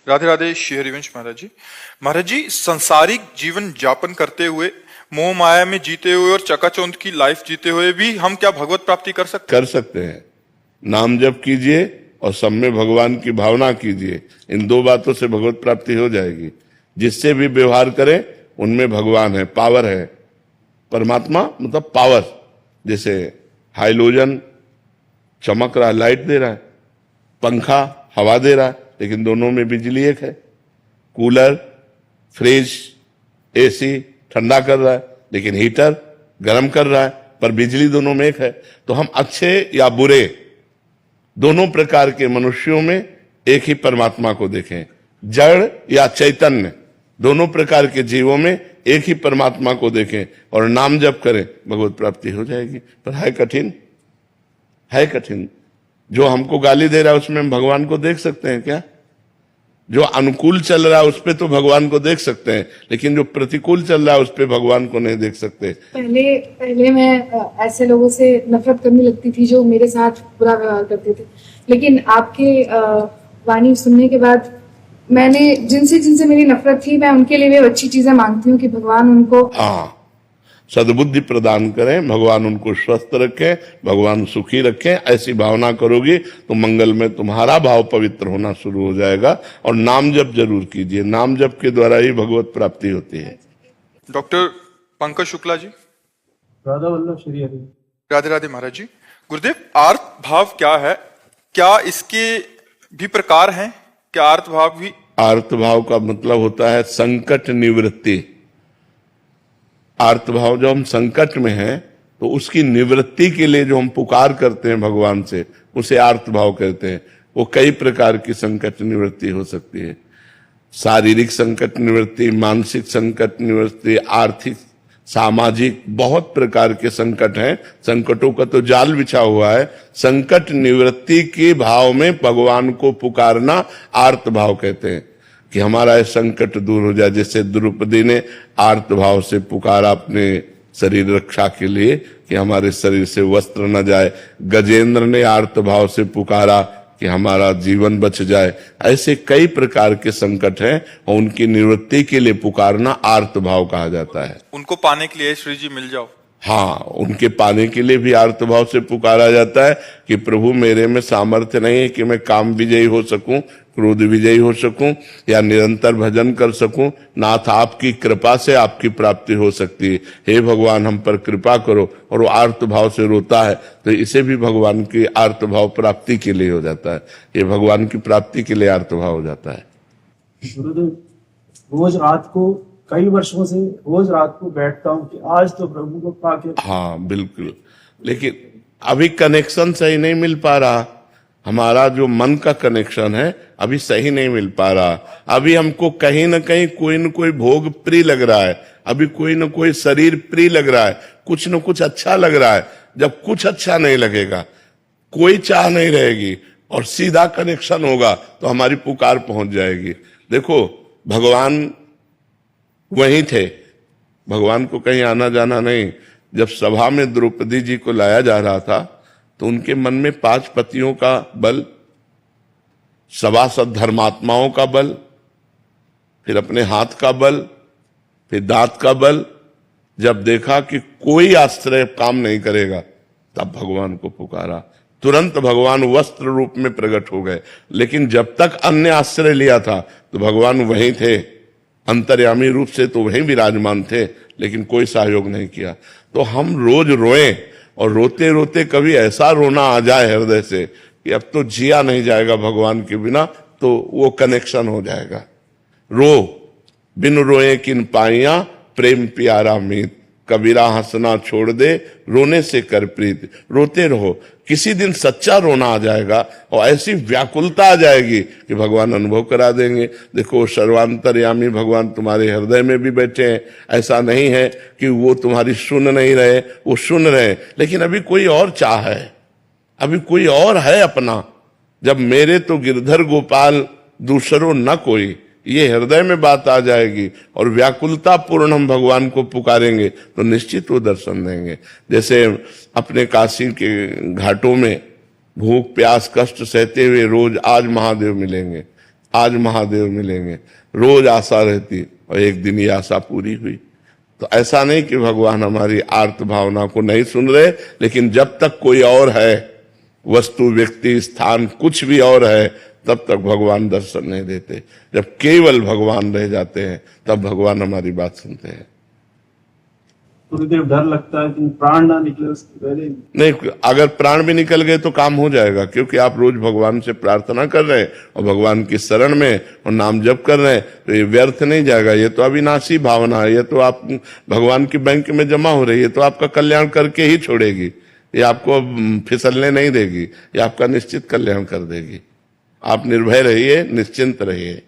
राधे राधे श्री हरिवंश महाराज जी। महाराज जी, संसारिक जीवन यापन करते हुए, मोह माया में जीते हुए और चकाचौंध की लाइफ जीते हुए भी हम क्या भगवत प्राप्ति कर सकते हैं। नाम जप कीजिए और सब में भगवान की भावना कीजिए, इन दो बातों से भगवत प्राप्ति हो जाएगी। जिससे भी व्यवहार करें उनमें भगवान है, पावर है। परमात्मा मतलब पावर। जैसे हाइलोजन चमक रहा है, लाइट दे रहा है, पंखा हवा दे रहा है, लेकिन दोनों में बिजली एक है। कूलर, फ्रिज, एसी ठंडा कर रहा है, लेकिन हीटर गर्म कर रहा है, पर बिजली दोनों में एक है। तो हम अच्छे या बुरे दोनों प्रकार के मनुष्यों में एक ही परमात्मा को देखें। जड़ या चैतन्य दोनों प्रकार के जीवों में एक ही परमात्मा को देखें और नाम जप करें, भगवत प्राप्ति हो जाएगी। पर है कठिन, है कठिन। जो हमको गाली दे रहा है उसमें हम भगवान को देख सकते हैं क्या? जो अनुकूल चल रहा है उस पे तो भगवान को देख सकते हैं, लेकिन जो प्रतिकूल चल रहा है उस पे भगवान को नहीं देख सकते। पहले मैं ऐसे लोगों से नफरत करने लगती थी जो मेरे साथ बुरा व्यवहार करते थे, लेकिन आपके वाणी सुनने के बाद मैंने जिनसे मेरी नफरत थी, मैं उनके लिए भी अच्छी चीजें मांगती हूँ कि भगवान उनको सद्बुद्धि प्रदान करें, भगवान उनको स्वस्थ रखें, भगवान सुखी रखें। ऐसी भावना करोगी तो मंगल में तुम्हारा भाव पवित्र होना शुरू हो जाएगा। और नाम जप जरूर कीजिए, नाम जप के द्वारा ही भगवत प्राप्ति होती है। डॉक्टर पंकज शुक्ला जी। राधा वल्लभ श्री हरि। राधे राधे महाराज जी। गुरुदेव, आर्त भाव क्या है? क्या इसके भी प्रकार हैं? क्या आर्त भाव भी? आर्त भाव का मतलब होता है संकट निवृत्ति। आर्त भाव, जो हम संकट में हैं तो उसकी निवृत्ति के लिए जो हम पुकार करते हैं भगवान से, उसे आर्त भाव कहते हैं। वो कई प्रकार की संकट निवृत्ति हो सकती है। शारीरिक संकट निवृत्ति, मानसिक संकट निवृत्ति, आर्थिक, सामाजिक, बहुत प्रकार के संकट हैं। संकटों का तो जाल बिछा हुआ है। संकट निवृत्ति के भाव में भगवान को पुकारना आर्त भाव कहते हैं, कि हमारा ये संकट दूर हो जाए। जैसे द्रौपदी ने आर्त भाव से पुकारा अपने शरीर रक्षा के लिए कि हमारे शरीर से वस्त्र न जाए। गजेंद्र ने आर्त भाव से पुकारा कि हमारा जीवन बच जाए। ऐसे कई प्रकार के संकट हैं और उनकी निवृत्ति के लिए पुकारना आर्त भाव कहा जाता है। उनको पाने के लिए श्री जी मिल जाओ। हाँ, उनके पाने के लिए भी आर्त भाव से पुकारा जाता है कि प्रभु मेरे में सामर्थ्य नहीं है कि मैं काम विजयी हो सकूं, क्रोध विजयी हो सकूं या निरंतर भजन कर सकूं। नाथ, आपकी कृपा से आपकी प्राप्ति हो सकती है। हे भगवान, हम पर कृपा करो। और वो आर्त भाव से रोता है तो इसे भी भगवान की आर्त भाव प्राप्ति के लिए हो जाता है। ये भगवान की प्राप्ति के लिए आर्त भाव हो जाता है। गुरुदेव, रोज रात को कई वर्षों से रोज रात को बैठता हूँ कि आज तो प्रभु को पाके। हाँ बिल्कुल, लेकिन अभी कनेक्शन सही नहीं मिल पा रहा। हमारा जो मन का कनेक्शन है अभी सही नहीं मिल पा रहा। अभी हमको कहीं ना कहीं कोई न कोई भोग प्रिय लग रहा है, अभी कोई न कोई शरीर प्रिय लग रहा है, कुछ न कुछ अच्छा लग रहा है। जब कुछ अच्छा नहीं लगेगा, कोई चाह नहीं रहेगी और सीधा कनेक्शन होगा तो हमारी पुकार पहुंच जाएगी। देखो, भगवान वहीं थे, भगवान को कहीं आना जाना नहीं। जब सभा में द्रौपदी जी को लाया जा रहा था तो उनके मन में 5 पतियों का बल, सभासद धर्मात्माओं का बल, फिर अपने हाथ का बल, फिर दांत का बल। जब देखा कि कोई आश्रय काम नहीं करेगा, तब भगवान को पुकारा। तुरंत भगवान वस्त्र रूप में प्रकट हो गए। लेकिन जब तक अन्य आश्रय लिया था तो भगवान वहीं थे, अंतर्यामी रूप से तो वहीं विराजमान थे, लेकिन कोई सहयोग नहीं किया। तो हम रोज रोएं और रोते रोते कभी ऐसा रोना आ जाए हृदय से कि अब तो जिया नहीं जाएगा भगवान के बिना, तो वो कनेक्शन हो जाएगा। रो बिन रोए किन पाइया, प्रेम प्यारा मीत। कबीरा हंसना छोड़ दे, रोने से कर प्रीत। रोते रहो, किसी दिन सच्चा रोना आ जाएगा और ऐसी व्याकुलता आ जाएगी कि भगवान अनुभव करा देंगे। देखो, सर्वांतर्यामी भगवान तुम्हारे हृदय में भी बैठे हैं। ऐसा नहीं है कि वो तुम्हारी सुन नहीं रहे, वो सुन रहे, लेकिन अभी कोई और चाह है, अभी कोई और है अपना। जब मेरे तो गिरधर गोपाल दूसरों न कोई, ये हृदय में बात आ जाएगी और व्याकुलता पूर्ण हम भगवान को पुकारेंगे तो निश्चित वो दर्शन देंगे। जैसे अपने काशी के घाटों में भूख प्यास कष्ट सहते हुए रोज आज महादेव मिलेंगे, आज महादेव मिलेंगे, रोज आशा रहती और एक दिन ये आशा पूरी हुई। तो ऐसा नहीं कि भगवान हमारी आर्त भावना को नहीं सुन रहे, लेकिन जब तक कोई और है, वस्तु, व्यक्ति, स्थान, कुछ भी और है, तब तक भगवान दर्शन नहीं देते। जब केवल भगवान रह जाते हैं तब भगवान हमारी बात सुनते हैं। थोड़ी देर डर लगता है कि प्राण ना निकले उसके पहले। नहीं, अगर प्राण भी निकल गए तो काम हो जाएगा, क्योंकि आप रोज भगवान से प्रार्थना कर रहे हैं और भगवान की शरण में और नाम जप कर रहे हैं, तो ये व्यर्थ नहीं जाएगा। ये तो अविनाशी भावना है, ये तो आप भगवान की बैंक में जमा हो रही है, तो आपका कल्याण करके ही छोड़ेगी। ये आपको फिसलने नहीं देगी, ये आपका निश्चित कल्याण कर देगी। आप निर्भय रहिए, निश्चिंत रहिए।